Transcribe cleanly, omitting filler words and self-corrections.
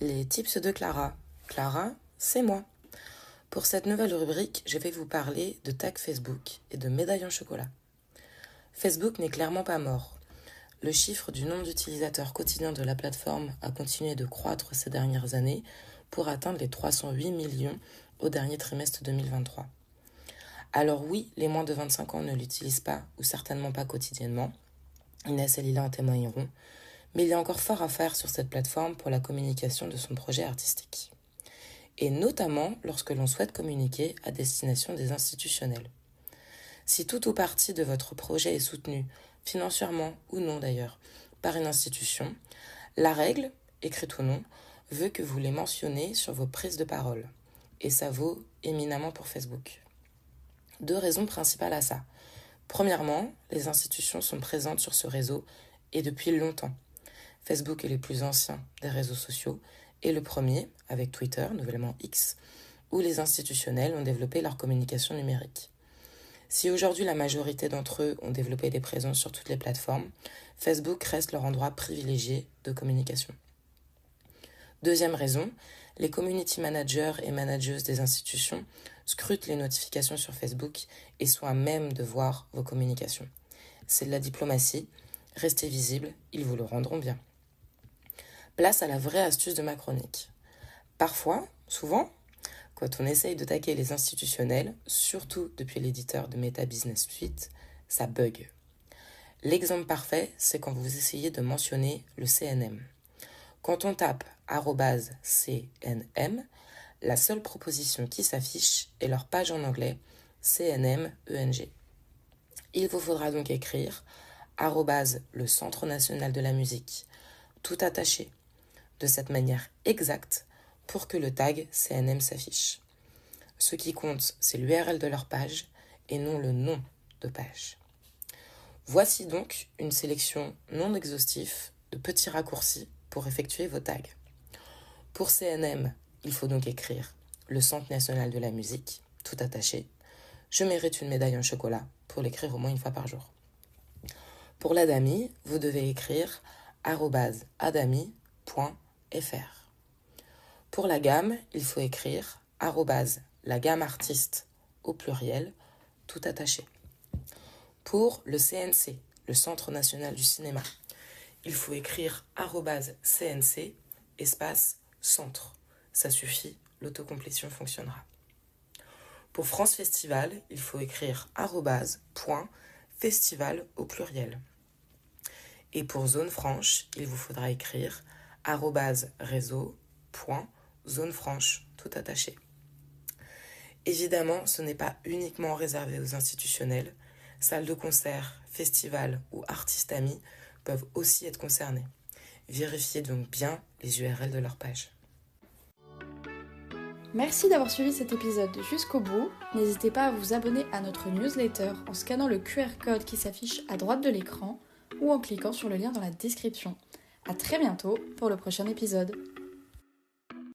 Les tips de Clara. Clara, c'est moi. Pour cette nouvelle rubrique, je vais vous parler de tag Facebook et de médailles en chocolat. Facebook n'est clairement pas mort. Le chiffre du nombre d'utilisateurs quotidiens de la plateforme a continué de croître ces dernières années pour atteindre les 308 millions au dernier trimestre 2023. Alors oui, les moins de 25 ans ne l'utilisent pas ou certainement pas quotidiennement. Inès et Lila en témoigneront. Mais il y a encore fort à faire sur cette plateforme pour la communication de son projet artistique. Et notamment lorsque l'on souhaite communiquer à destination des institutionnels. Si tout ou partie de votre projet est soutenu, financièrement ou non d'ailleurs, par une institution, la règle, écrite ou non, veut que vous les mentionnez sur vos prises de parole. Et ça vaut éminemment pour Facebook. 2 raisons principales à ça. Premièrement, les institutions sont présentes sur ce réseau et depuis longtemps. Facebook est le plus ancien des réseaux sociaux et le premier, avec Twitter, nouvellement X, où les institutionnels ont développé leur communication numérique. Si aujourd'hui la majorité d'entre eux ont développé des présences sur toutes les plateformes, Facebook reste leur endroit privilégié de communication. Deuxième raison, les community managers et manageuses des institutions scrutent les notifications sur Facebook et sont à même de voir vos communications. C'est de la diplomatie, restez visible, ils vous le rendront bien. Place à la vraie astuce de ma chronique. Parfois, souvent, quand on essaye de taquer les institutionnels, surtout depuis l'éditeur de Meta Business Suite, ça bug. L'exemple parfait, c'est quand vous essayez de mentionner le CNM. Quand on tape @CNM, la seule proposition qui s'affiche est leur page en anglais CNM-ENG. Il vous faudra donc écrire le Centre national de la musique, tout attaché, de cette manière exacte pour que le tag CNM s'affiche. Ce qui compte, c'est l'URL de leur page et non le nom de page. Voici donc une sélection non exhaustive de petits raccourcis pour effectuer vos tags. Pour CNM, il faut donc écrire le Centre national de la musique, tout attaché. Je mérite une médaille en chocolat pour l'écrire au moins une fois par jour. Pour l'Adami, vous devez écrire @adami.fr. Pour la gamme, il faut écrire la gamme artiste au pluriel, tout attaché. Pour le CNC, le Centre national du cinéma, il faut écrire @CNC, espace centre. Ça suffit, l'autocomplétion fonctionnera. Pour France Festival, il faut écrire @festival au pluriel. Et pour Zone Franche, il vous faudra écrire @réseau.zonefranche, tout attaché. Évidemment, ce n'est pas uniquement réservé aux institutionnels. Salles de concert, festivals ou artistes amis peuvent aussi être concernés. Vérifiez donc bien les URL de leur page. Merci d'avoir suivi cet épisode jusqu'au bout. N'hésitez pas à vous abonner à notre newsletter en scannant le QR code qui s'affiche à droite de l'écran ou en cliquant sur le lien dans la description. À très bientôt pour le prochain épisode.